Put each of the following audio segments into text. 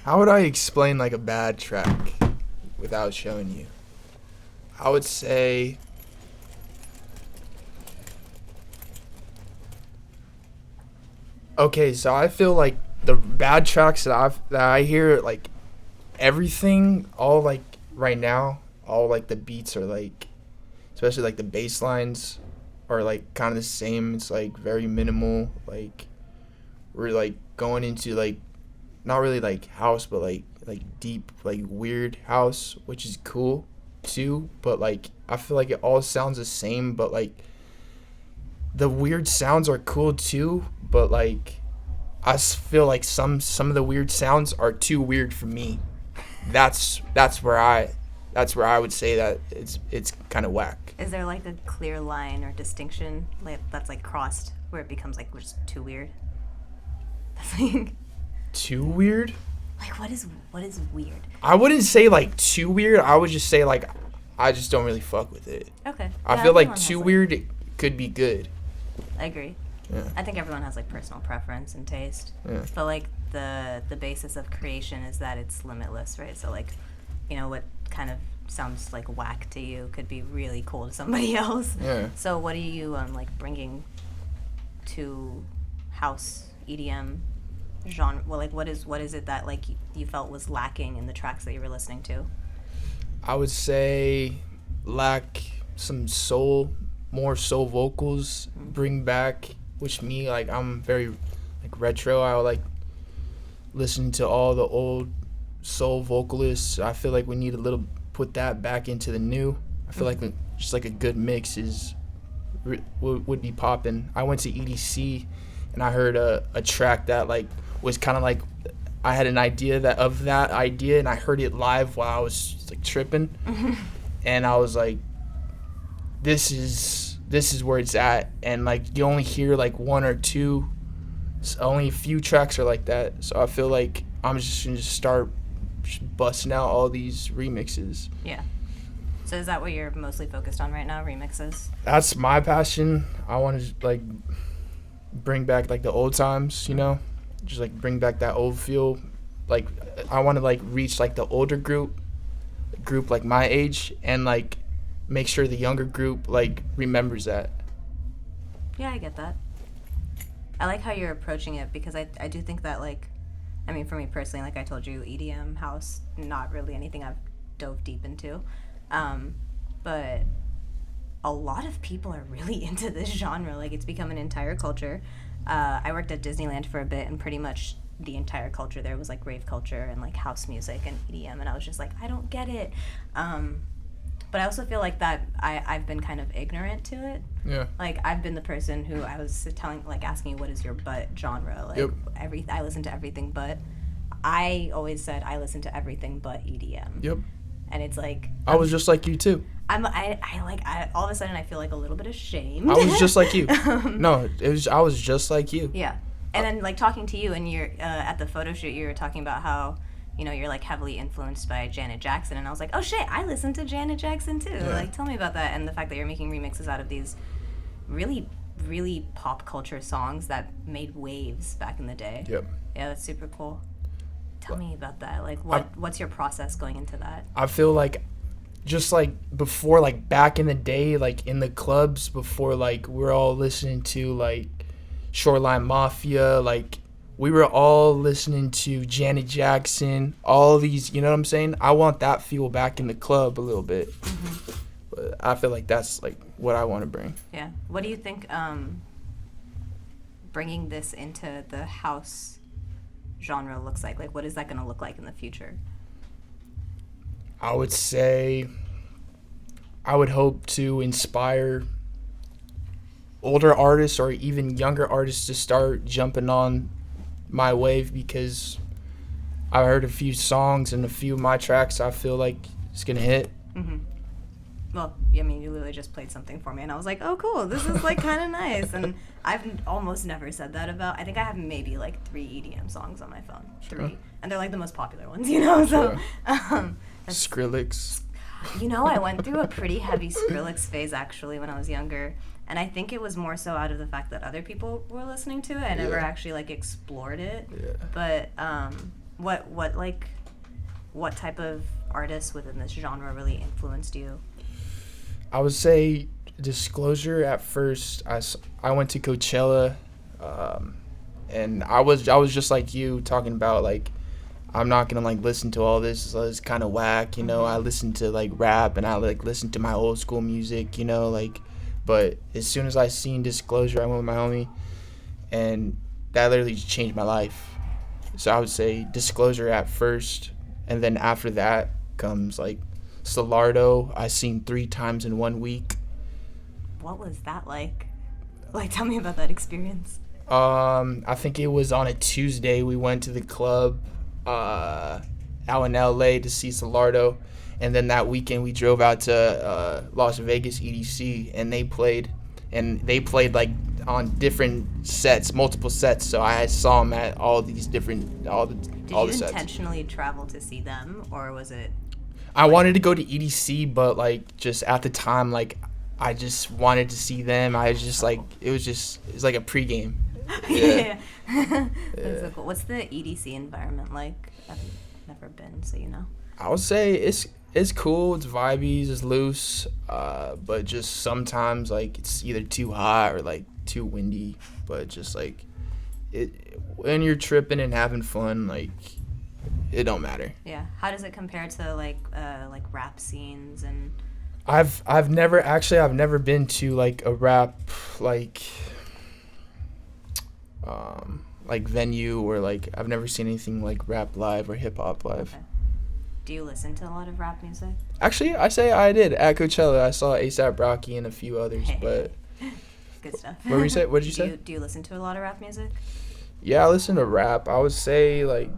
How would I explain like a bad track without showing you? I would say okay, so I feel like the bad tracks that I hear, like everything, all like right now, all like the beats are like, especially like the bass lines are like kind of the same. It's like very minimal. Like we're like going into like not really like house, but like deep like weird house, which is cool too. But like I feel like it all sounds the same, but like the weird sounds are cool too. But like I feel like some of the weird sounds are too weird for me. That's where I would say that it's kind of whack. Is there like a clear line or distinction like that's like crossed where it becomes like just too weird? That's like too weird? Like what is weird? I wouldn't say like too weird. I would just say like I just don't really fuck with it. Okay. I feel like too weird it could be good. I agree. Yeah. I think everyone has like personal preference and taste. Yeah. But like the basis of creation is that it's limitless, right? So like, you know, what kind of sounds like whack to you could be really cool to somebody else. Yeah. So what are you like bringing to house EDM genre? Well, like what is it that like you felt was lacking in the tracks that you were listening to? I would say lack some more soul vocals, bring back, which me, like, I'm very, like, retro. I like listening to all the old soul vocalists. I feel like we need put that back into the new. I feel like just, like, a good mix would be popping. I went to EDC, and I heard a track that, like, was kind of like, I had an idea of that idea, and I heard it live while I was, like, tripping. And I was like, this is where it's at, and like you only hear like one or two, only a few tracks are like that. So I feel like I'm just gonna start busting out all these remixes. Yeah. So is that what you're mostly focused on right now, remixes? That's my passion. I want to like bring back like the old times, you know, just like bring back that old feel. Like I want to like reach like the older group like my age, and like make sure the younger group like remembers that. Yeah, I get that. I like how you're approaching it, because I do think that, like, I mean, for me personally, like I told you, EDM, house, not really anything I've dove deep into. But a lot of people are really into this genre. Like, it's become an entire culture. I worked at Disneyland for a bit, and pretty much the entire culture there was like rave culture and like house music and EDM, and I was just like, I don't get it. But I also feel like that I've been kind of ignorant to it. Yeah. Like, I've been the person who I was asking you, what is your butt genre? Like, yep. I listen to everything but. I always said I listen to everything but EDM. Yep. And it's like. I was just like you too. I all of a sudden I feel like a little bit ashamed. I was just like you. No, I was just like you. Yeah. And then like talking to you, and you're at the photo shoot, you were talking about how, you know, you're like heavily influenced by Janet Jackson, and I was like, oh shit, I listen to Janet Jackson too. Yeah. Like, tell me about that, and the fact that you're making remixes out of these really, really pop culture songs that made waves back in the day. Yep. Yeah, that's super cool. Tell me about that. Like, what's your process going into that? I feel like just like before, like back in the day, like in the clubs before, like we're all listening to like Shoreline Mafia, like we were all listening to Janet Jackson, all these, you know what I'm saying? I want that feel back in the club a little bit. Mm-hmm. But I feel like that's like what I want to bring. Yeah. What do you think bringing this into the house genre looks like? Like, what is that going to look like in the future? I would say I would hope to inspire older artists or even younger artists to start jumping on my wave, because I heard a few songs and a few of my tracks I feel like it's gonna hit. Mm-hmm. Well, I mean, you literally just played something for me, and I was like, oh, cool, this is like kind of nice. And I've almost never said that about, I think I have maybe like 3 EDM songs on my phone. 3. And they're like the most popular ones, you know? So Skrillex. You know, I went through a pretty heavy Skrillex phase actually when I was younger. And I think it was more so out of the fact that other people were listening to it. I never actually like explored it. Yeah. But What type of artists within this genre really influenced you? I would say disclosure. At first, I went to Coachella, and I was just like you, talking about like I'm not gonna like listen to all this. So it's kind of whack, you know. I listen to like rap, and I like listen to my old school music, you know, like. But as soon as I seen Disclosure, I went with my homie, and that literally changed my life. So I would say Disclosure at first, and then after that comes like Solardo. I seen 3 times in 1 week. What was that like? Like, tell me about that experience. I think it was on a Tuesday. We went to the club out in LA to see Solardo, and then that weekend we drove out to Las Vegas EDC, and they played like on different sets, multiple sets. So I saw them at all the sets. Did you intentionally travel to see them, or was it? I wanted to go to EDC, but like just at the time, like I just wanted to see them. I was just like it was like a pregame. Yeah. That's so cool. What's the EDC environment like? I've never been, so you know. I would say it's cool. It's vibey. It's loose. But just sometimes like it's either too hot or like too windy. But just like when you're tripping and having fun, like it don't matter. Yeah. How does it compare to like rap scenes and? I've never been to like a rap like venue, or like I've never seen anything like rap live or hip hop live. Okay. Do you listen to a lot of rap music? Actually, I say I did at Coachella. I saw A$AP Rocky and a few others, but good stuff. What did you say? Do you listen to a lot of rap music? Yeah, I listen to rap. I would say like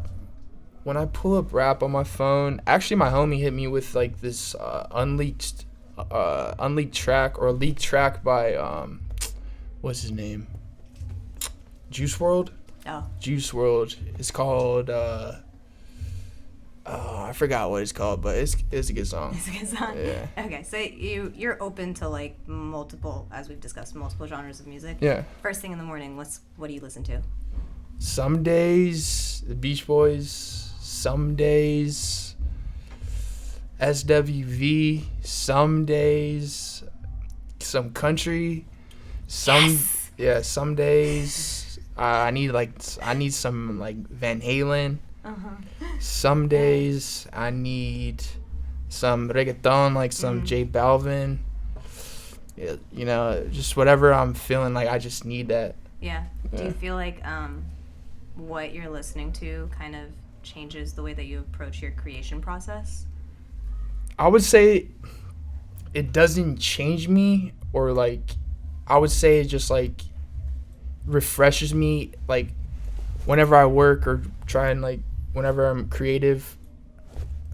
when I pull up rap on my phone. Actually, my homie hit me with like this unleaked track or leaked track by what's his name? Juice WRLD. Oh. Juice WRLD. It's called I forgot what it's called, but it's a good song. It's a good song. Yeah. Okay, so you're open to like multiple, as we've discussed, multiple genres of music. Yeah. First thing in the morning, what do you listen to? Some days the Beach Boys, some days SWV, some days some country, some days I need some like Van Halen. Some days I need some reggaeton, like some J Balvin. Yeah, you know, just whatever I'm feeling like, I just need that. Yeah. Do you feel like what you're listening to kind of changes the way that you approach your creation process? I would say it doesn't change me, or like I would say it just like refreshes me, like whenever I work or try and like whenever I'm creative,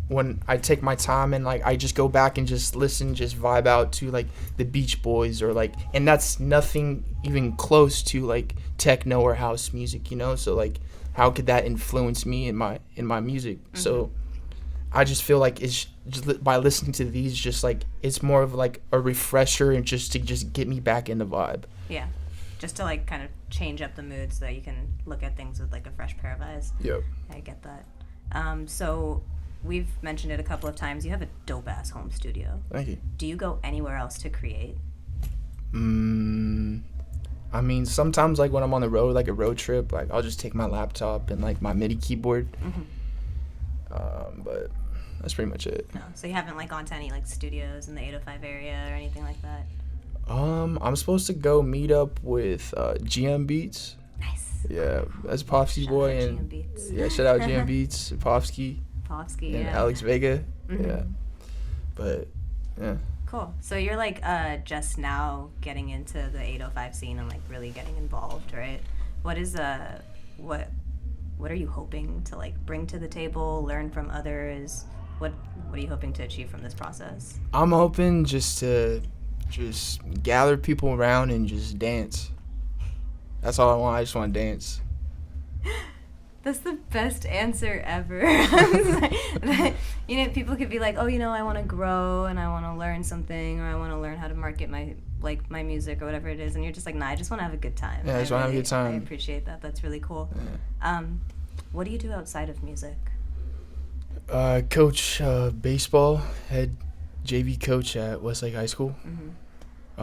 when I take my time and like I just go back and just listen, just vibe out to like the Beach Boys, or like, and that's nothing even close to like techno or house music, you know? So like how could that influence me in my music? So I just feel like it's just by listening to these, just like it's more of like a refresher and just to just get me back in the vibe. Yeah. Just to like kind of change up the mood so that you can look at things with like a fresh pair of eyes. Yep. I get that. So we've mentioned it a couple of times. You have a dope ass home studio. Thank you. Do you go anywhere else to create? I mean, sometimes like when I'm on the road, like a road trip, like I'll just take my laptop and like my MIDI keyboard. But that's pretty much it. No. So you haven't like gone to any like studios in the 805 area or anything like that? I'm supposed to go meet up with GM Beats. Nice. Yeah, that's Pofsky boy, and yeah, shout out GM Beats, Pofsky, and Alex Vega. Yeah, but yeah. Cool. So you're like just now getting into the 805 scene and like really getting involved, right? What is what are you hoping to like bring to the table, learn from others? What are you hoping to achieve from this process? I'm hoping just to gather people around and just dance. That's all I want. I just want to dance. That's the best answer ever. You know, people could be like, oh, you know, I want to grow and I want to learn something, or I want to learn how to market my music or whatever it is, and you're just like, nah, I just want to have a good time. Yeah, I just want to have a good time. I appreciate that. That's really cool. Yeah. What do you do outside of music? Coach baseball, head JV coach at Westlake High School. Mm-hmm.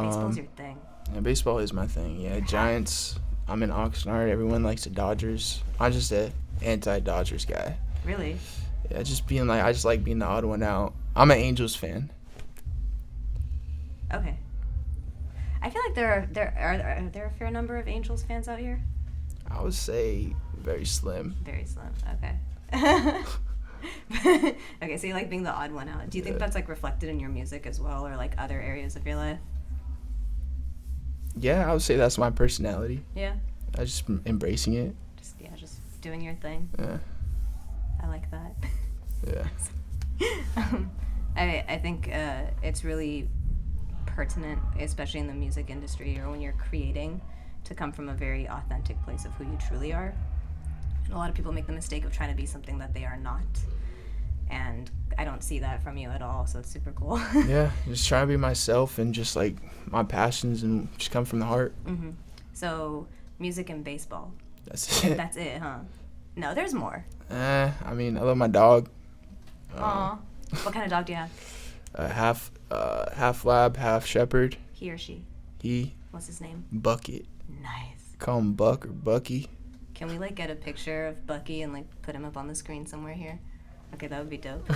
Baseball's your thing. Yeah, baseball is my thing. Yeah, Giants. I'm in Oxnard. Everyone likes the Dodgers. I'm just a anti-Dodgers guy. Really? Yeah, I just like being the odd one out. I'm an Angels fan. Okay. I feel like are there a fair number of Angels fans out here? I would say very slim. Very slim. Okay. Okay, so you like being the odd one out. Do you think that's like reflected in your music as well, or like other areas of your life? Yeah, I would say that's my personality. Yeah. I just embracing it. Just doing your thing. Yeah. I like that. Yeah. I think it's really pertinent, especially in the music industry or when you're creating, to come from a very authentic place of who you truly are. And a lot of people make the mistake of trying to be something that they are not. And I don't see that from you at all, so it's super cool. Yeah, just trying to be myself and just like my passions and just come from the heart. Mm-hmm. So, music and baseball. That's it. That's it, huh? No, there's more. I mean, I love my dog. Aw. What kind of dog do you have? Half lab, half shepherd. He or she? He. What's his name? Bucket. Nice. Call him Buck or Bucky. Can we like get a picture of Bucky and like put him up on the screen somewhere here? Okay, that would be dope.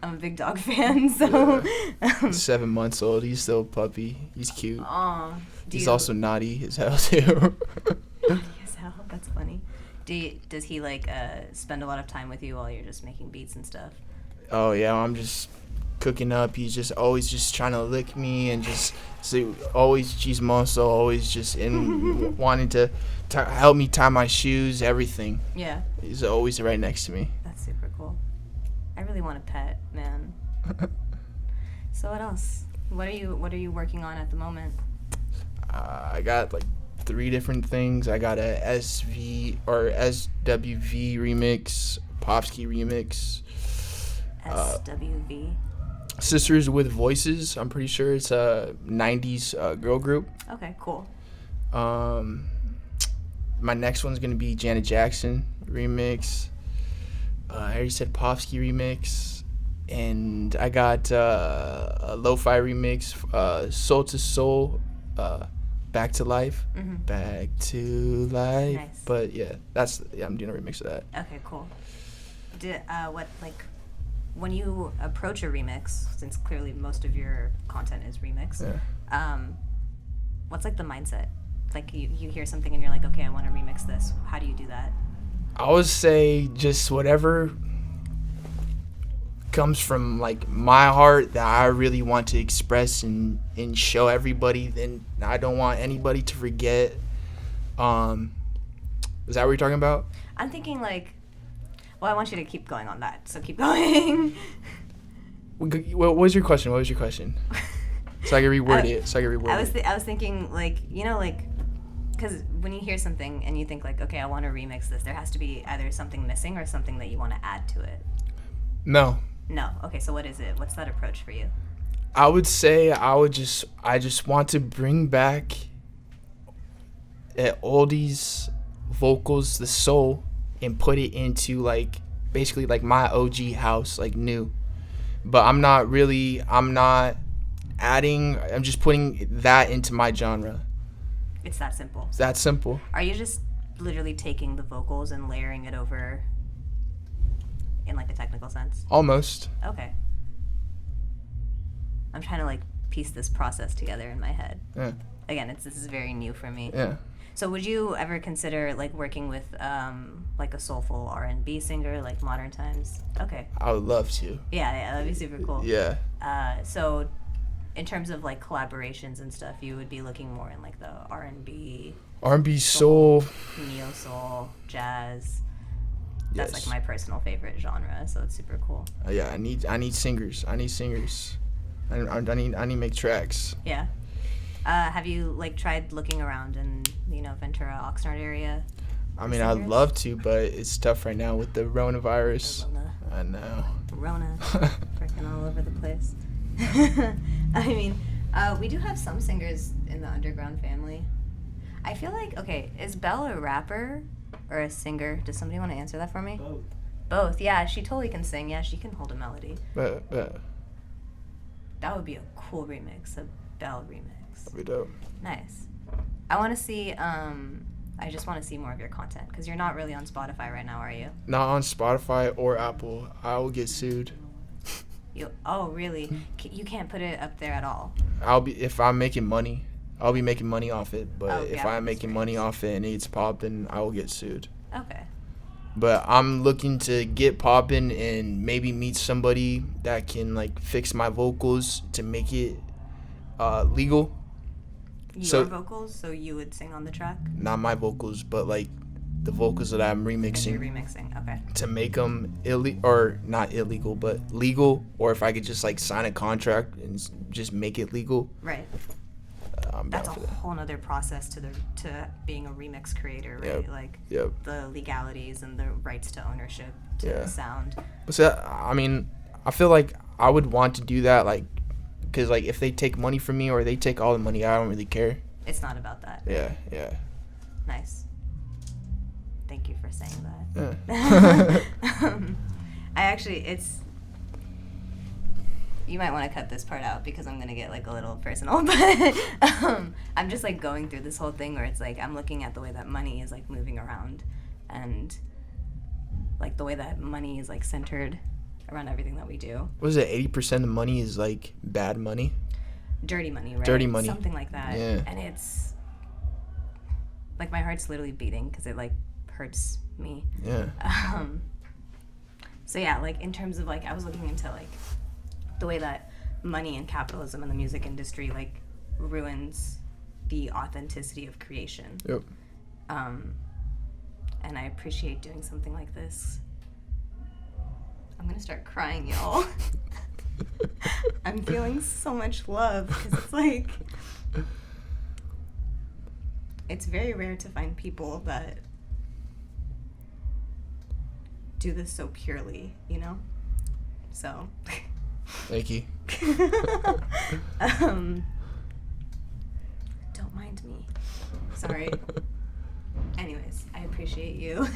I'm a big dog fan, so. 7 months old. He's still a puppy. He's cute. Aw. He's also naughty as hell too. Naughty as hell. That's funny. Does he like spend a lot of time with you while you're just making beats and stuff? Oh yeah, I'm just cooking up. He's just always just trying to lick me and just always chismoso, always just in wanting to help me tie my shoes, everything. Yeah. He's always right next to me. That's super cool. I really want a pet, man. So what else? What are you working on at the moment? I got like 3 different things. I got a SWV remix, Pofsky remix. SWV. Sisters with Voices. I'm pretty sure it's a 90s girl group. Okay, cool. My next one's gonna be Janet Jackson remix. I already said Pofsky remix, and I got a lo-fi remix, Soul to Soul, Back to Life, Back to Life. Nice. But yeah, I'm doing a remix of that. Okay, cool. When you approach a remix, since clearly most of your content is remix, what's like the mindset? Like you hear something and you're like, okay, I want to remix this. How do you do that? I would say just whatever comes from like my heart that I really want to express and show everybody. Then I don't want anybody to forget. Is that what you're talking about? I'm thinking like, well, I want you to keep going on that. So keep going. What was your question? So I can reword it. I was thinking like, because when you hear something and you think like, okay, I want to remix this, there has to be either something missing or something that you want to add to it. No. Okay, so what is it? What's that approach for you? I would say I just want to bring back oldies vocals, the soul, and put it into like basically like my OG house, like new. But I'm not adding, I'm just putting that into my genre. It's that simple. It's that simple. Are you just literally taking the vocals and layering it over in like a technical sense? Almost. Okay. I'm trying to like piece this process together in my head. Yeah. Again, this is very new for me. Yeah. So would you ever consider like working with like a soulful R&B singer like Modern Times? Okay. I would love to. Yeah, that'd be super cool. Yeah. So in terms of like collaborations and stuff, you would be looking more in like the R&B, soul, neo soul, jazz. That's like my personal favorite genre, so it's super cool. Yeah, I need singers. I need to make tracks. Yeah. Have you like tried looking around in Ventura, Oxnard area? I mean, I'd love to, but it's tough right now with the coronavirus. I know. Rona, freaking all over the place. I mean, we do have some singers in the underground family. I feel like, okay, is Belle a rapper or a singer? Does somebody want to answer that for me? Both. Yeah, she totally can sing. Yeah, she can hold a melody. That would be a cool remix, a Belle remix. That'd be dope. Nice. I want to see, I just want to see more of your content, because you're not really on Spotify right now, are you? Not on Spotify or Apple. I will get sued. Oh, really? You can't put it up there at all? If I'm making money, I'll be making money off it. But if I'm making money off it and it's popping, I will get sued. Okay. But I'm looking to get popping and maybe meet somebody that can like fix my vocals to make it legal. Your vocals, so you would sing on the track? Not my vocals, but like the vocals that I'm remixing. You're remixing, okay. To make them not illegal, but legal, or if I could just like sign a contract and just make it legal. Right. That's a whole nother process to being a remix creator, right? Yep. The legalities and the rights to ownership to the sound. But so, I mean, I feel like I would want to do that, like, because like if they take money from me or they take all the money, I don't really care. It's not about that. Yeah. Nice. Thank you for saying that. Yeah. You might want to cut this part out because I'm going to get like a little personal, but I'm just like going through this whole thing where it's like I'm looking at the way that money is like moving around and like the way that money is like centered around everything that we do. What is it? 80% of money is like bad money? Dirty money, right? Dirty money. Something like that. Yeah. And it's like my heart's literally beating because it like hurts me. Yeah. So yeah, like in terms of like I was looking into like the way that money and capitalism in the music industry like ruins the authenticity of creation. Yep. And I appreciate doing something like this. I'm gonna start crying, y'all. I'm feeling so much love because it's like it's very rare to find people that do this so purely, you know? So Thank you. Don't mind me. Sorry. Anyways, I appreciate you.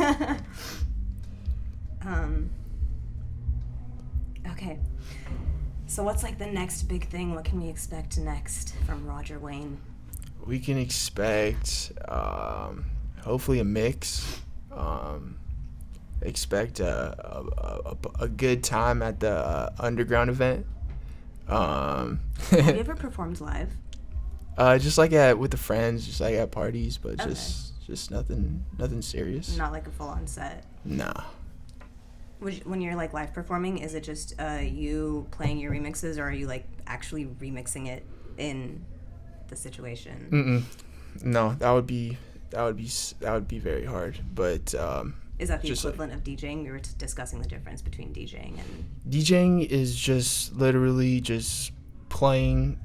Okay. So what's like the next big thing? What can we expect next from Roger Wayne? We can expect hopefully a mix. Expect a good time at the underground event. Have you ever performed live? Just like with the friends, just like at parties, but just nothing serious. Not like a full-on set. Nah. When you're like live performing, is it just you playing your remixes, or are you like actually remixing it in the situation? No, that would be very hard, but is that the equivalent of DJing? We were discussing the difference between DJing and... DJing is just literally just playing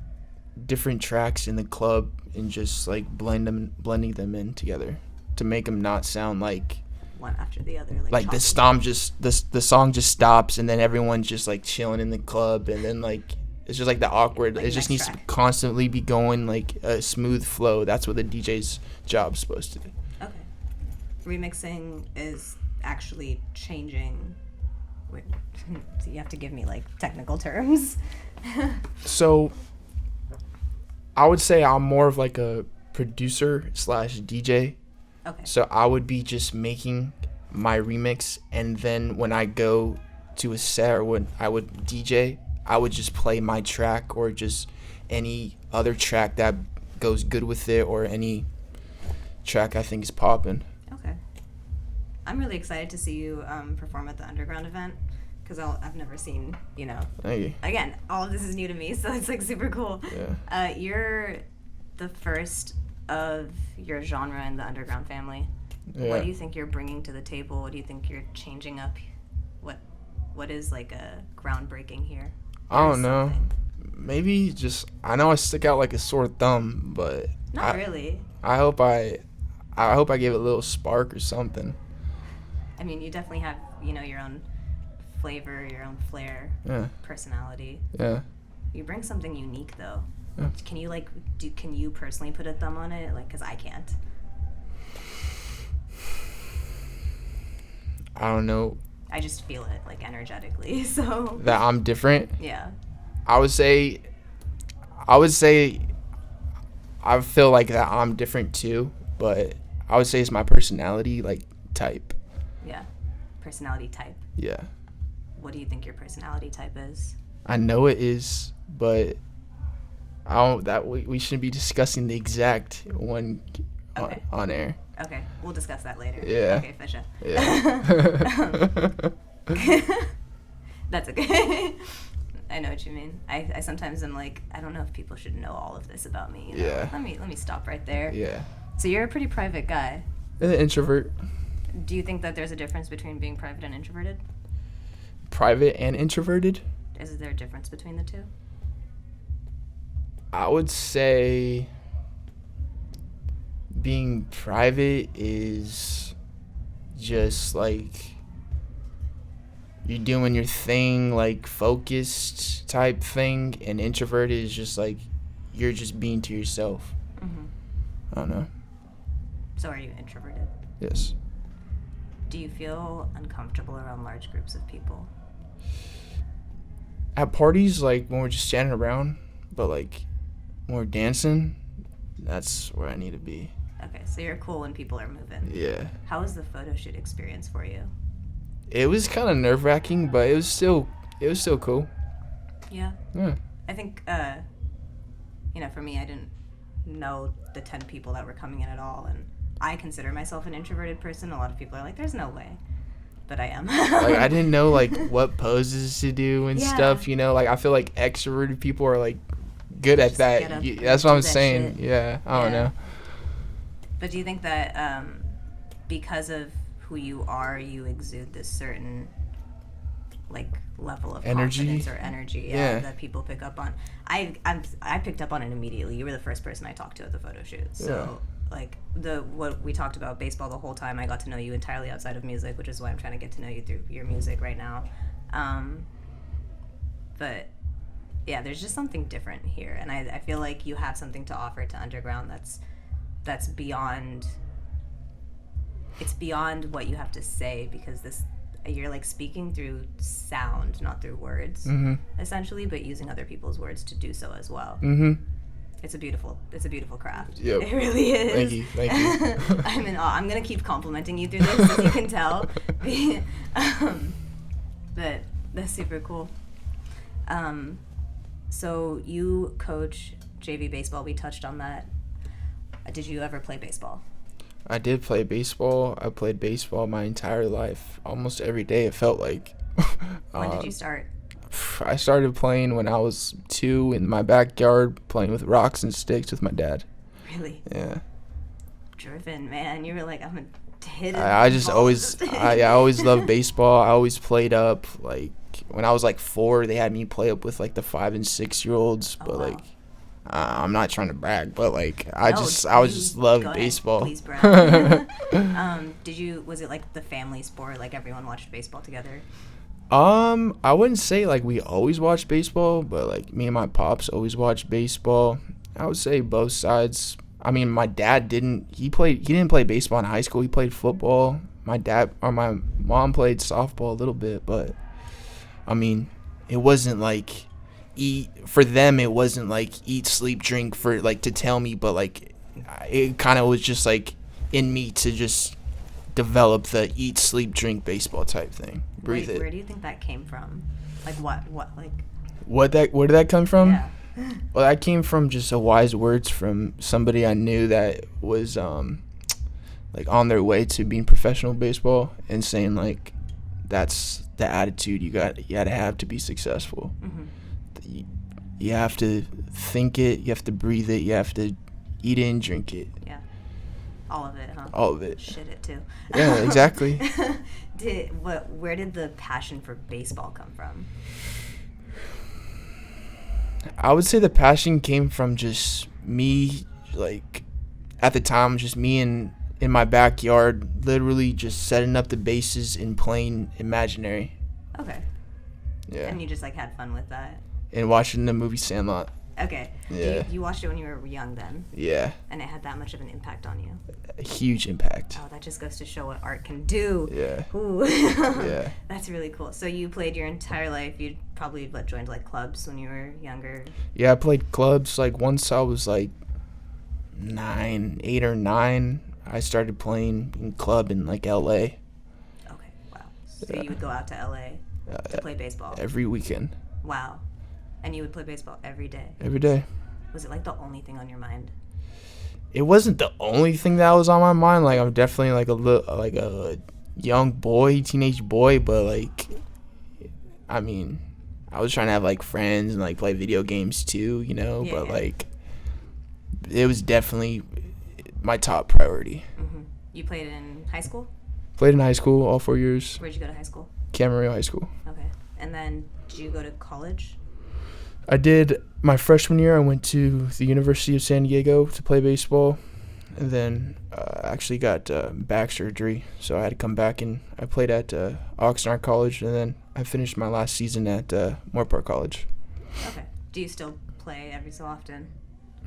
different tracks in the club and just like blending them in together to make them not sound like one after the other. Like the song just stops and then everyone's just like chilling in the club and then like it's just like the awkward. Like it just needs to constantly be going like a smooth flow. That's what the DJ's job's supposed to do. Okay. Remixing is actually changing. Wait, so you have to give me like technical terms. So I would say I'm more of like a producer / DJ. Okay. So I would be just making my remix, and then when I go to a set or when I would DJ, I would just play my track or just any other track that goes good with it or any track I think is popping. Okay. I'm really excited to see you perform at the underground event because I've never seen, you know. Thank you. Again, all of this is new to me, so it's like super cool. Yeah. You're the first of your genre in the underground family. Yeah. What do you think you're bringing to the table? What do you think you're changing up? What is like a groundbreaking here? I don't know. Maybe just I know I stick out like a sore thumb, but not really. I hope I gave it a little spark or something. I mean, you definitely have, you know, your own flavor, your own flair, personality. Yeah. You bring something unique though. Yeah. Can you personally put a thumb on it? Like, 'cause I can't. I don't know. I just feel it, like, energetically, so. That I'm different? Yeah. I would say I feel like that I'm different too, but I would say it's my personality, like, type. Yeah. Personality type. Yeah. What do you think your personality type is? I know it is, but I don't. That we shouldn't be discussing the exact one on air. Okay, we'll discuss that later. Yeah. Okay, for sure. Yeah. That's okay. I know what you mean. I sometimes am like, I don't know if people should know all of this about me. You know? Yeah. Let me stop right there. Yeah. So you're a pretty private guy. An introvert. Do you think that there's a difference between being private and introverted? Private and introverted? Is there a difference between the two? I would say being private is just like you're doing your thing, like focused type thing, and introverted is just like you're just being to yourself. Mm-hmm. I don't know. So are you introverted? Yes. Do you feel uncomfortable around large groups of people? At parties, like when we're just standing around, but like when we're dancing, that's where I need to be. Okay, so you're cool when people are moving. Yeah. How was the photo shoot experience for you? It was kind of nerve-wracking, but it was still cool. Yeah. Yeah. I think, for me, I didn't know the 10 people that were coming in at all, and I consider myself an introverted person. A lot of people are like, there's no way. But I am. Like, I didn't know, like, what poses to do and stuff, you know? Like, I feel like extroverted people are, like, good at that. That's what I'm saying. Shit. Yeah, I don't know. But do you think that because of who you are, you exude this certain, like, level of confidence or energy that people pick up on? I picked up on it immediately. You were the first person I talked to at the photo shoot. So, like, what we talked about baseball the whole time, I got to know you entirely outside of music, which is why I'm trying to get to know you through your music right now. But, yeah, there's just something different here. And I feel like you have something to offer to Underground that's beyond... It's beyond what you have to say, because you're like speaking through sound, not through words, essentially, but using other people's words to do so as well. Mm-hmm. It's a beautiful craft. Yep. It really is. Thank you. I'm in awe. I'm gonna keep complimenting you through this, as you can tell. But that's super cool. So you coach JV baseball. We touched on that. Did you ever play baseball? I did play baseball. I played baseball my entire life. Almost every day, it felt like. When did you start? I started playing when I was 2 in my backyard, playing with rocks and sticks with my dad. Really? Yeah. Driven, man. You were like, I'm a hit. I always loved baseball. I always played up. Like, when I was like 4, they had me play up with like the 5 and 6 year olds. But like, I'm not trying to brag, but like I just loved baseball. Please brag. Was it like the family sport? Like everyone watched baseball together? I wouldn't say like we always watched baseball, but like me and my pops always watched baseball. I would say both sides. I mean, my dad didn't play baseball in high school. He played football. My mom played softball a little bit, but I mean, it wasn't like for them, it wasn't like eat, sleep, drink for like to tell me, but like it kind of was just like in me to just develop the eat, sleep, drink baseball type thing. Breathe it. Where do you think that came from? Like what where did that come from? Yeah. Well, that came from just wise words from somebody I knew that was like on their way to being professional baseball, and saying like that's the attitude you got to have to be successful. Mm-hmm. You have to think it, you have to breathe it, you have to eat it and drink it. Yeah. All of it, huh? All of it. Shit it too. Yeah, exactly. Where did the passion for baseball come from? I would say the passion came from just me, like, at the time, just me in my backyard, literally just setting up the bases and playing imaginary. Okay. Yeah. And you just, like, had fun with that? And watching the movie Sandlot. Okay. Yeah. You watched it when you were young then? Yeah. And it had that much of an impact on you? A huge impact. Oh, that just goes to show what art can do. Yeah. Ooh. Yeah. That's really cool. So you played your entire life. You probably joined like clubs when you were younger. Yeah, I played clubs. Like once I was like 8 or 9, I started playing in club in like LA. Okay, wow. So you would go out to LA to play baseball? Every weekend. Wow. And you would play baseball every day? Every day. Was it like the only thing on your mind? It wasn't the only thing that was on my mind. Like I'm definitely like a young boy, teenage boy, but like, I mean, I was trying to have like friends and like play video games too, you know. Yeah, but yeah. like, it was definitely my top priority. Mm-hmm. You played in high school? Played in high school all 4 years. Where'd you go to high school? Camarillo High School. Okay. And then did you go to college? I did my freshman year. I went to the University of San Diego to play baseball, and then I actually got back surgery, so I had to come back, and I played at Oxnard College, and then I finished my last season at Moorpark College. Okay. Do you still play every so often?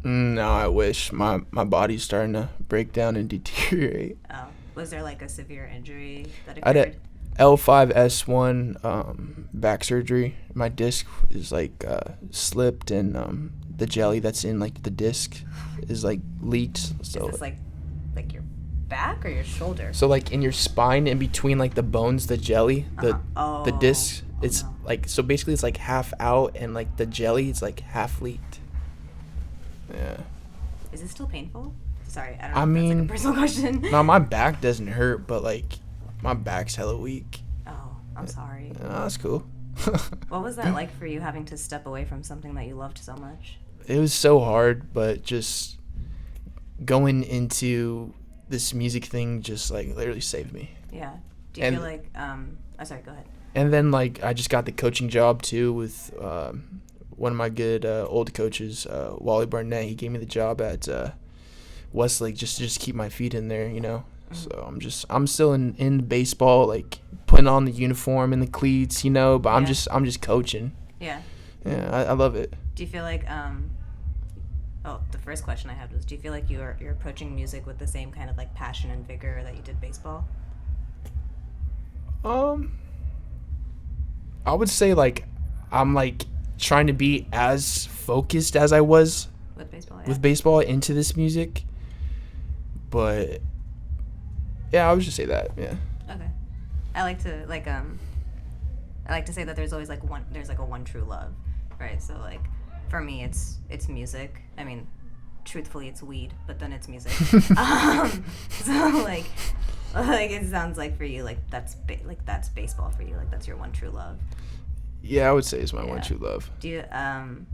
No, I wish. My body's starting to break down and deteriorate. Oh. Was there like a severe injury that I occurred? had L5S1 back surgery. My disc is like slipped, and the jelly that's in like the disc is like leaked. So Is this like your back or your shoulder? So like in your spine, in between like the bones, the jelly, the disc, it's no. like, so basically it's like half out, and like the jelly, it's like half leaked. Yeah. Is it still painful? Sorry, I don't know. I If mean, that's like a personal question. No, my back doesn't hurt, but like my back's hella weak. Oh, I'm sorry. Oh, that's cool. What was that like for you, having to step away from something that you loved so much? It was so hard, but just going into this music thing just like literally saved me. Yeah. Do you feel like sorry, go ahead. And then like I just got the coaching job too with one of my good old coaches, Wally Barnett. He gave me the job at Westlake just to keep my feet in there, you know. Mm-hmm. So I'm still in baseball, like putting on the uniform and the cleats, you know, but I'm just coaching. Yeah. Yeah, I love it. Do you feel like the first question I had was, do you feel like you're approaching music with the same kind of like passion and vigor that you did baseball? I would say like I'm like trying to be as focused as I was with baseball, into this music. But yeah, I would just say that. Yeah. Okay. I like to say that there's always like a one true love, right? So like for me it's music. I mean, truthfully it's weed, but then it's music. So like it sounds like for you like that's baseball for you, like that's your one true love. Yeah, I would say it's my one true love. Do you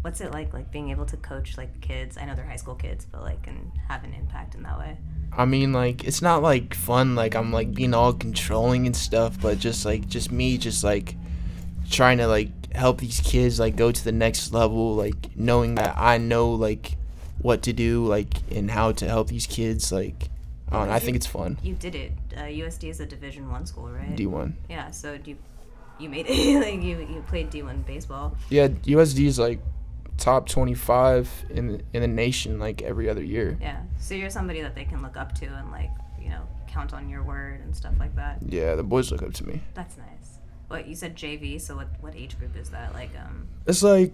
what's it like being able to coach like kids? I know they're high school kids, but like, and have an impact in that way? I mean, like, it's not like fun, like I'm like being all controlling and stuff, but just me trying to like help these kids like go to the next level, like knowing that I know like what to do, like, and how to help these kids, like I think it's fun. You did it. USD is a Division I school, right? D1. Yeah, so you made it. Like you played D1 baseball. Yeah, USD is like top 25 in the nation like every other year. Yeah, so you're somebody that they can look up to and like, you know, count on your word and stuff like that. Yeah, the boys look up to me. That's nice. What you said JV, so what age group is that? Like It's like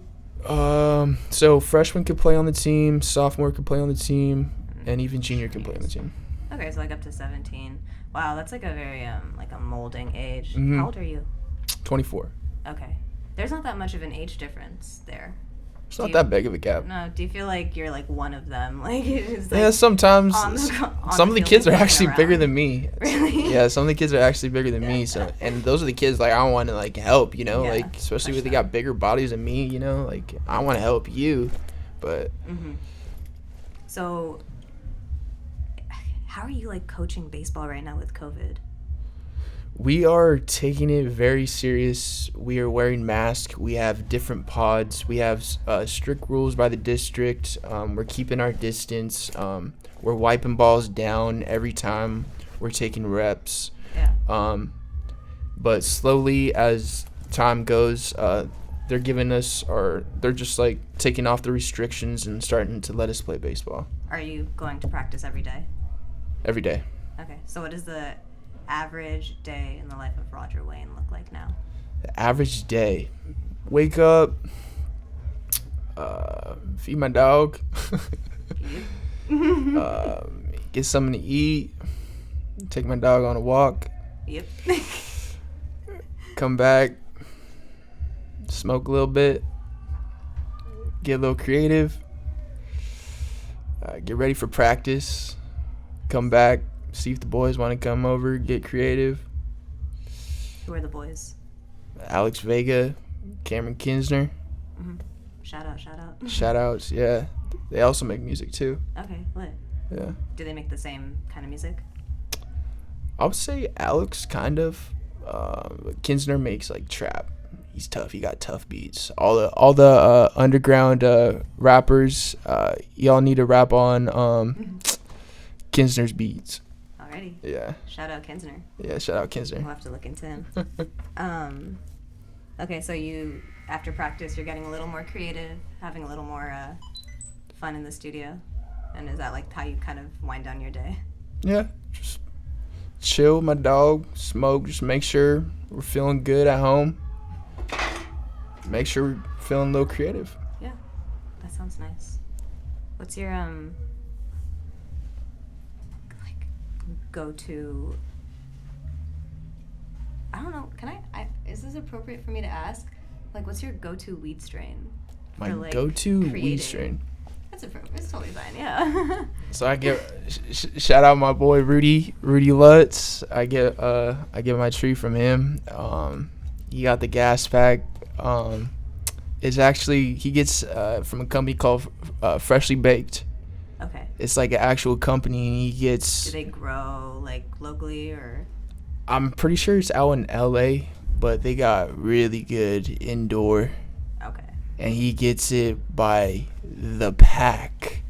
so freshman could play on the team, sophomore could play on the team, and even junior can play on the team. Okay, so like up to 17. Wow, that's like a very like a molding age. Mm-hmm. How old are you? 24. Okay. There's not that much of an age difference there. It's not that big of a gap. No, do you feel like you're like one of them? Like, it's like yeah, sometimes some of the kids are like actually around. bigger than me. Really? Yeah, some of the kids are actually bigger than me. So, and those are the kids like I want to like help, you know, Yeah, like especially for when they sure. got bigger bodies than me, you know, like I want to help you, but. Mm-hmm. So, how are you like coaching baseball right now with COVID? We are taking it very serious. We are wearing masks. We have different pods. We have strict rules by the district. We're keeping our distance. We're wiping balls down every time we're taking reps. Yeah. But slowly, as time goes, they're giving us, or they're just like taking off the restrictions and starting to let us play baseball. Are you going to practice every day? Every day. Okay, so what does the average day in the life of Roger Wayne look like now? The average day. Wake up, feed my dog, get something to eat, take my dog on a walk. Yep. Come back, smoke a little bit, get a little creative, get ready for practice, come back, see if the boys want to come over, get creative. Who are the boys? Alex Vega, Cameron Kinsner. Mm-hmm. Shout out. Shout outs, yeah. They also make music too. Okay, lit. Yeah. Do they make the same kind of music? I would say Alex kind of. Kinsner makes like trap. He's tough. He got tough beats. All the underground rappers, y'all need to rap on Kinsner's beats. Alrighty. Yeah. Shout out Kinsner. Yeah, shout out Kinsner. We'll have to look into him. Okay, so you, after practice, you're getting a little more creative, having a little more fun in the studio, and is that like how you kind of wind down your day? Yeah, just chill with my dog, smoke, just make sure we're feeling good at home. Make sure we're feeling a little creative. Yeah, that sounds nice. What's your like go-to? I don't know. Can I? Is this appropriate for me to ask? Like, what's your go-to weed strain? My for, like, go-to weed creating? strain. That's appropriate. It's totally fine. Yeah. So I give shout out my boy Rudy Lutz. I get my tree from him. He got the gas pack. It's actually he gets from a company called Freshly Baked. Okay. It's like an actual company, and he gets. Do they grow like locally or? I'm pretty sure it's out in LA, but they got really good indoor. Okay. And he gets it by the pack.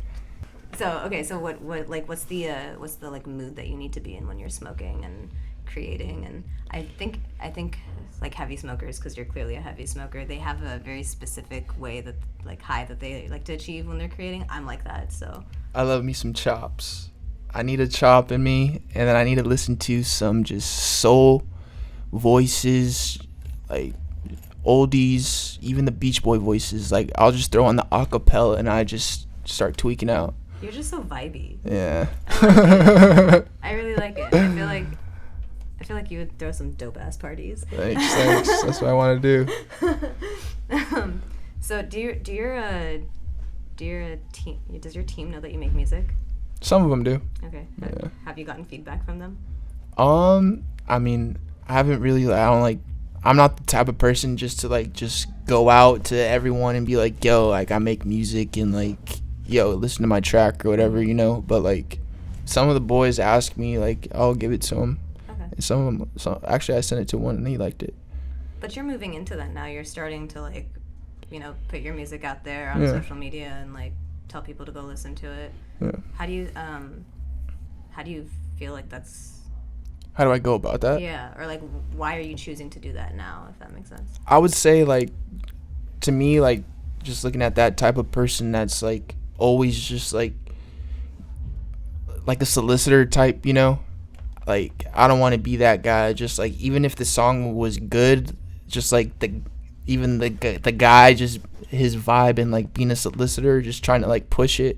So okay, so what like what's the like mood that you need to be in when you're smoking and creating? And I think like heavy smokers, because you're clearly a heavy smoker, they have a very specific way that like high that they like to achieve when they're creating. I'm like that, so I love me some chops. I need a chop in me, and then I need to listen to some just soul voices, like oldies, even the Beach Boy voices. Like I'll just throw on the acapella and I just start tweaking out. You're just so vibey. Yeah. I really like it. I feel like you would throw some dope ass parties. Thanks. That's what I want to do. So does your team know that you make music? Some of them do. Okay. Yeah. Have you gotten feedback from them? I mean, I haven't really. I'm not the type of person just go out to everyone and be like, yo, like I make music and like, yo, listen to my track or whatever, you know. But like, some of the boys ask me, like, I'll give it to them. Okay. And some of them, actually, I sent it to one and he liked it. But you're moving into that now. You're starting to like, you know, put your music out there on social media and like tell people to go listen to it. Yeah. How do you feel like that's? How do I go about that? Yeah, or like, why are you choosing to do that now? If that makes sense. I would say like, to me, like, just looking at that type of person that's like always just like a solicitor type, you know. Like I don't want to be that guy. Just like even if the song was good, just like the guy, just his vibe and like being a solicitor, just trying to like push it,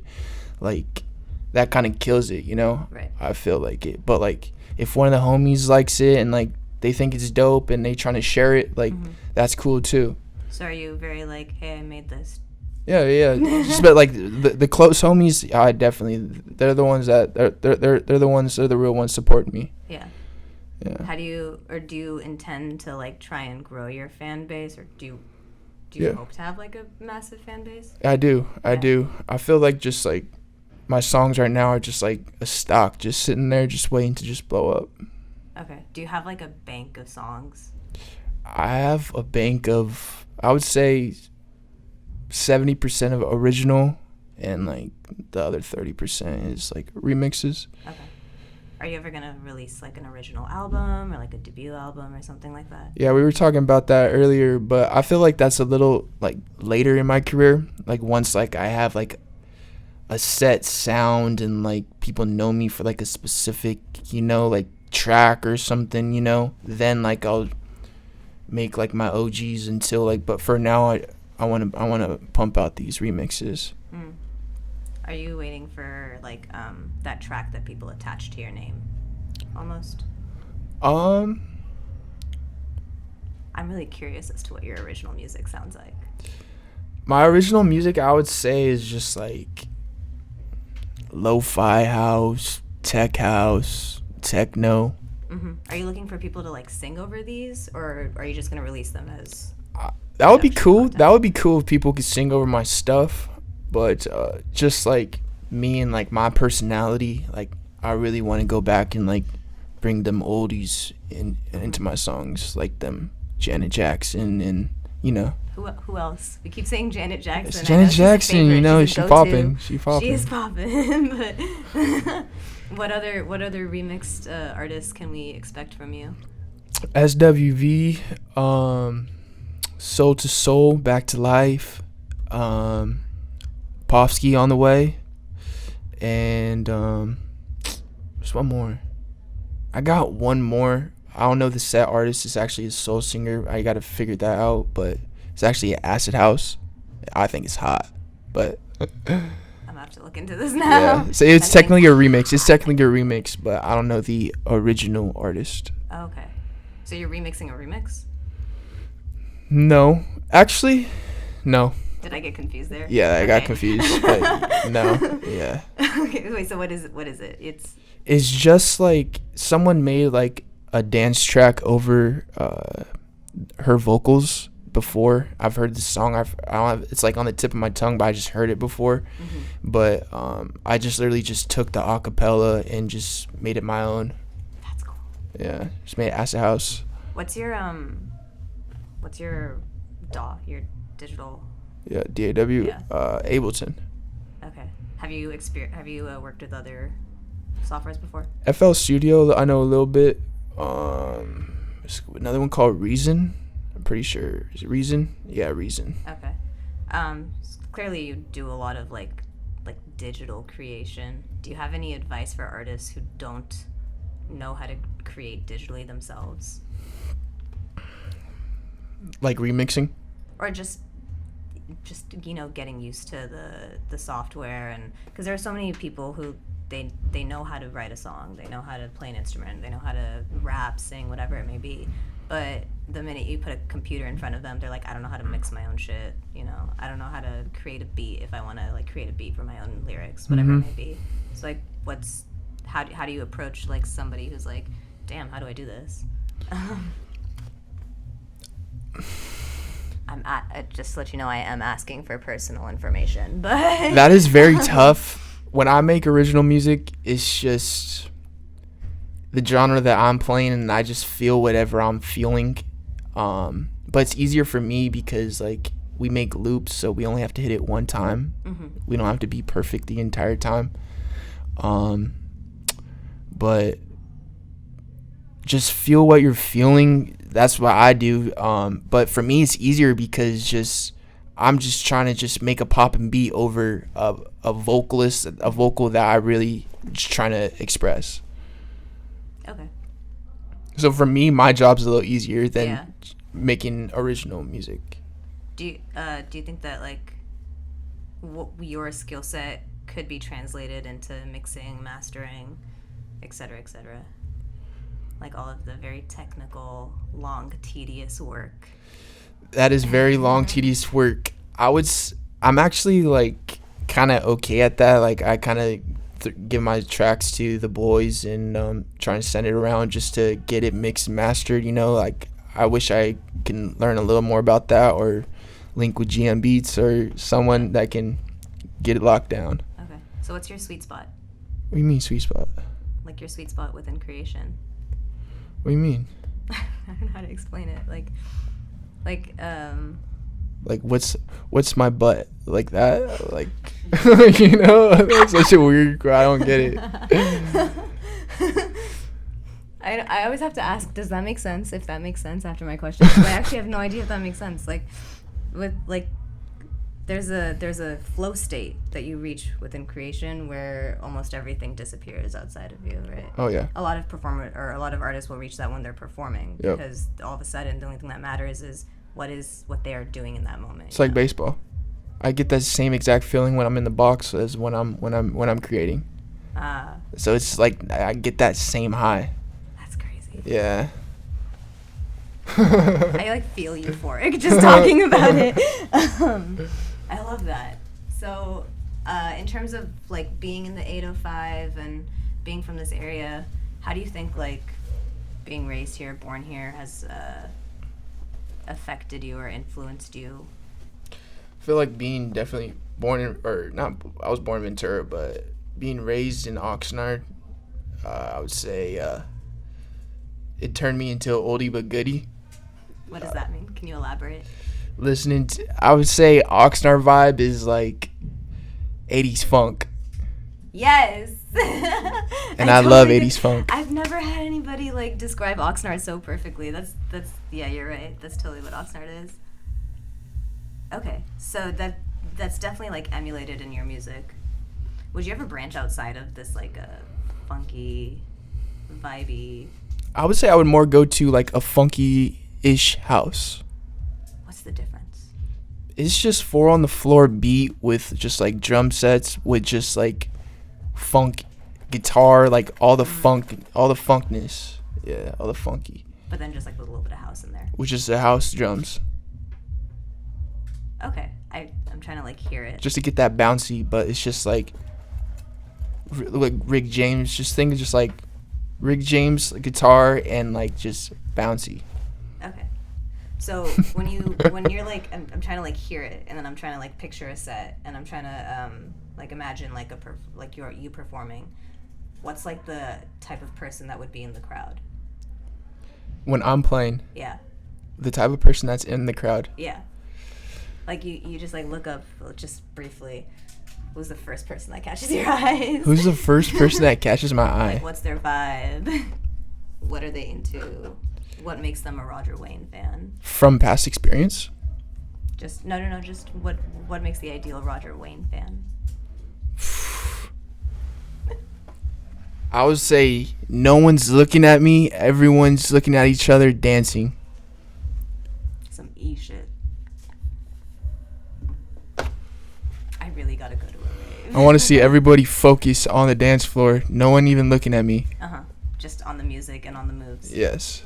like that kind of kills it, you know. Right. I feel like it, but like if one of the homies likes it and like they think it's dope and they trying to share it, like that's cool too. So are you very like, hey, I made this? Yeah. Just but like the close homies, I definitely, they're the ones that they're the real ones supporting me. Yeah. Yeah. How do you intend to like try and grow your fan base, or do you hope to have like a massive fan base? I do. I feel like just like my songs right now are just like a stock, just sitting there, just waiting to just blow up. Okay. Do you have like a bank of songs? I have a bank of, I would say 70% of original, and like the other 30% is like remixes. Okay. Are you ever gonna release like an original album or like a debut album or something like that? Yeah, we were talking about that earlier, but I feel like that's a little like later in my career. Like once like I have like a set sound and like people know me for like a specific, like track or something, then like I'll make like my OGs until like, but for now I want to pump out these remixes. Are you waiting for like that track that people attach to your name almost? I'm really curious as to what your original music sounds like. My original music, I would say, is just like lo-fi house, tech house, techno. Are you looking for people to like sing over these, or are you just gonna release them as that would be cool content? That would be cool if people could sing over my stuff, but just like me and like my personality, like I really want to go back and like bring them oldies into my songs, like them Janet Jackson and who else? We keep saying Janet Jackson. It's Janet Jackson, she popping. She is popping. But what other remixed artists can we expect from you? SWV, Soul to Soul, Back to Life, Pofsky on the way, and there's one more. I got one more. I don't know the set artist is actually a soul singer. I gotta figure that out, but it's actually an acid house. I think it's hot, but I'm gonna have to look into this now. Yeah, so it's technically a remix. It's technically a remix, but I don't know the original artist. Oh, okay, so you're remixing a remix? No, actually, no. Did I get confused there? Yeah, I got confused, but no, yeah. Okay, wait. So what is it? It's just like someone made like a dance track over her vocals before. I've heard this song. It's like on the tip of my tongue, but I just heard it before. But I just literally just took the acapella and just made it my own. That's cool. Yeah, just made it acid house. What's your DAW? Your digital? Yeah, DAW. Yeah. Ableton. Okay. Have you worked with other softwares before? FL Studio, I know a little bit. There's another one called Reason. I'm pretty sure. Is it Reason? Yeah, Reason. Okay. Clearly you do a lot of like digital creation. Do you have any advice for artists who don't know how to create digitally themselves? Like remixing? Or just getting used to the software, and because there are so many people who they know how to write a song, they know how to play an instrument, they know how to rap, sing, whatever it may be, but the minute you put a computer in front of them, they're like, I don't know how to mix my own shit, I don't know how to create a beat if I want to like create a beat for my own lyrics, whatever it may be. So like how do you approach like somebody who's like, damn, how do I do this? Just to let you know, I am asking for personal information, but that is very tough. When I make original music, it's just the genre that I'm playing, and I just feel whatever I'm feeling. But it's easier for me because like we make loops, so we only have to hit it one time. We don't have to be perfect the entire time. But just feel what you're feeling. That's what I do. But for me, it's easier because I'm just trying to just make a poppin' beat over a vocal that I really just trying to express. Okay. So for me, my job's a little easier than making original music. Do you think that like what your skill set could be translated into mixing, mastering, etc., etc.? Like all of the very technical, long, tedious work. That is very long, tedious work. I'm actually like kind of okay at that. Like I kind of give my tracks to the boys and trying to send it around just to get it mixed and mastered. Like I wish I can learn a little more about that or link with GM Beats or someone that can get it locked down. Okay. So what's your sweet spot? What do you mean sweet spot? Like your sweet spot within creation. What do you mean? I don't know how to explain it. Like what's my butt? Like that? Like that's such a weird. I don't get it. I always have to ask, does that make sense? If that makes sense after my question. I actually have no idea if that makes sense. Like, with, like, there's a flow state that you reach within creation where almost everything disappears outside of you, right? Oh, yeah. A lot of artists will reach that when they're performing, Yep. because all of a sudden the only thing that matters is what they are doing in that moment. It's like baseball. I get that same exact feeling when I'm in the box as when I'm creating. So it's like I get that same high. That's crazy. Yeah. I like feel euphoric just talking about it. I love that. So, in terms of like being in the 805 and being from this area, how do you think like being raised here, born here, has affected you or influenced you? I feel like being definitely born in, or not, I was born in Ventura, but being raised in Oxnard, I would say it turned me into an oldie but goodie. What does that mean? Can you elaborate? Listening to, I would say Oxnard vibe is like 80s funk. Yes. And I love 80s funk. I've never had anybody like describe Oxnard so perfectly. That's yeah, you're right. That's totally what Oxnard is. Okay, so that's definitely like emulated in your music. Would you ever branch outside of this like a funky, vibey? I would say I would more go to like a funky-ish house. What's the difference? It's just 4 on the floor beat with just like drum sets with just like funk guitar, like all the funk, all the funkness. Yeah, all the funky. But then just like with a little bit of house in there. Which is the house drums. Okay, I'm trying to like hear it. Just to get that bouncy, but it's just like Rick James. Just think of just like Rick James guitar and like just bouncy. Okay. So when you're like, I'm trying to like hear it, and then I'm trying to like picture a set, and I'm trying to like imagine like you performing. What's like the type of person that would be in the crowd? When I'm playing. Yeah. The type of person that's in the crowd. Yeah. Like you just like look up just briefly. Who's the first person that catches your eyes? Who's the first person that catches my eye? Like, what's their vibe? What are they into? What makes them a Roger Wayne fan? From past experience? Just no. Just what makes the ideal Roger Wayne fan? I would say no one's looking at me. Everyone's looking at each other dancing. Some E shit. I really gotta go to a rave. I want to see everybody focus on the dance floor. No one even looking at me. Just on the music and on the moves. Yes.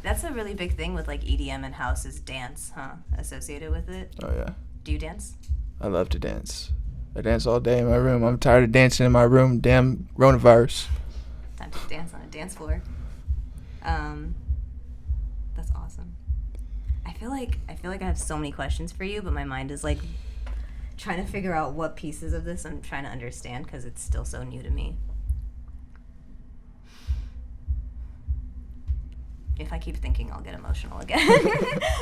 That's a really big thing with like EDM and house is dance, huh? Associated with it. Oh yeah. Do you dance? I love to dance. I dance all day in my room. I'm tired of dancing in my room. Damn coronavirus. Time to dance on a dance floor. That's awesome. I feel like I have so many questions for you, but my mind is like trying to figure out what pieces of this I'm trying to understand because it's still so new to me. If I keep thinking, I'll get emotional again.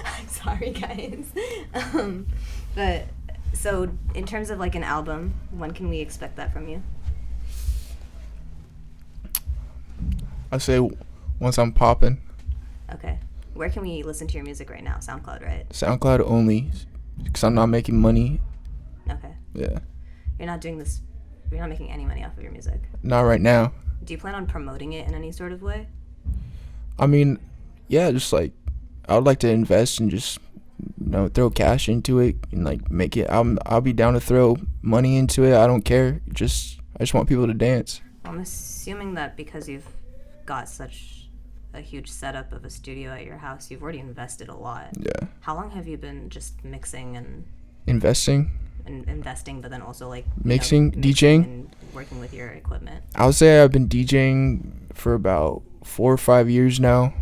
I'm sorry, guys. But so, in terms of like an album, when can we expect that from you? I say once I'm popping. Okay. Where can we listen to your music right now? SoundCloud, right? SoundCloud only, because I'm not making money. Okay. Yeah. You're not making any money off of your music? Not right now. Do you plan on promoting it in any sort of way? I mean, yeah, just like I would like to invest and just throw cash into it and like make it. I'll be down to throw money into it. I don't care. I just want people to dance. I'm assuming that because you've got such a huge setup of a studio at your house, you've already invested a lot. Yeah. How long have you been just mixing and investing, but then also like mixing, DJing, and working with your equipment? I would say I've been DJing for about 4 or 5 years now.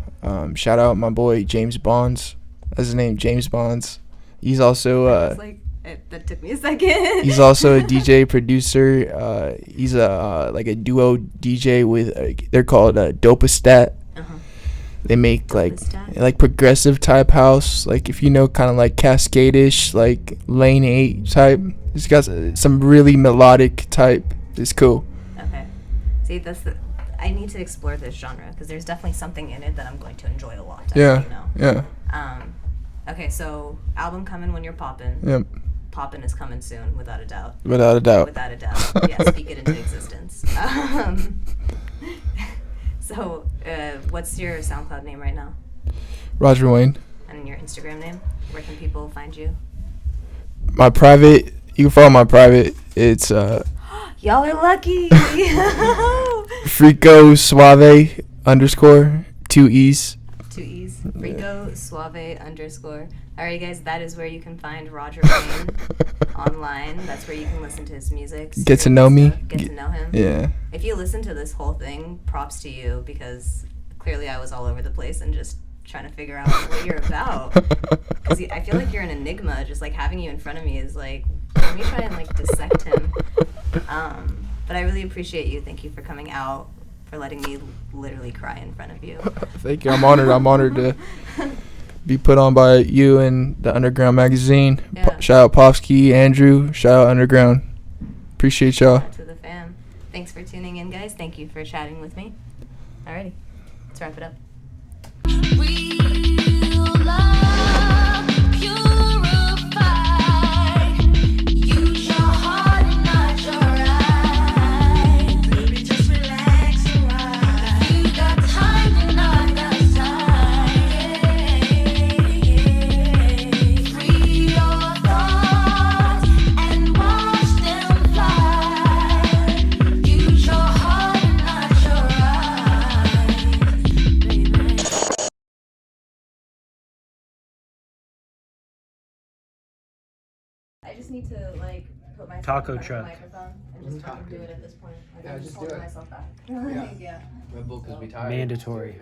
Shout out my boy James Bonds. That's his name, James Bonds. He's also that took me a second. He's also a DJ producer. He's a like a duo DJ with they're called Dopestat. They make like progressive type house, like if you know, kind of like Cascade-ish, like Lane 8 type. It's got some really melodic type. It's cool. Okay. See, I need to explore this genre because there's definitely something in it that I'm going to enjoy a lot. Yeah. Yeah. Okay, so album coming when you're popping. Yep. Poppin' is coming soon, without a doubt. Without a doubt. Without a doubt. Yeah, speak it into existence. So, what's your SoundCloud name right now? Roger Wayne. And your Instagram name? Where can people find you? My private, you can follow my private. It's Y'all are lucky. Frico Suave _ 2 E's. 2 E's. Frico Suave _ Alright, guys, that is where you can find Roger Wayne online. That's where you can listen to his music. Get to know me. Get to know him. Yeah. If you listen to this whole thing, props to you because clearly I was all over the place and just trying to figure out what you're about. Because I feel like you're an enigma. Just like having you in front of me is like, let me try and like dissect him. But I really appreciate you. Thank you for coming out, for letting me literally cry in front of you. Thank you. I'm honored to be put on by you and the Underground magazine. Yeah. Shout out Pofsky, Andrew. Shout out Underground. Appreciate y'all. To the fam. Thanks for tuning in, guys. Thank you for chatting with me. Alrighty, let's wrap it up. Real love, purified. Use your heart and not your eyes. Baby, just relax and ride. You got time and I got time. Free your thoughts and watch them fly. Use your heart and not your eyes, baby. I just need to like put myself Taco in front truck. of the microphone and just fucking do it at this point. Like, Yeah, I'm just just do holding it. myself back. Yeah. Red Bull because we tired. Mandatory.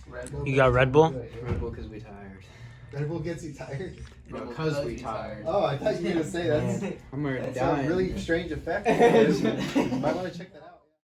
Red Bull You got Red Bull? Red Bull because we tired. Red Bull gets you tired? Because we tired. Oh, I thought you were going to say that's I'm already a dying. really strange effect. You might want to check that out.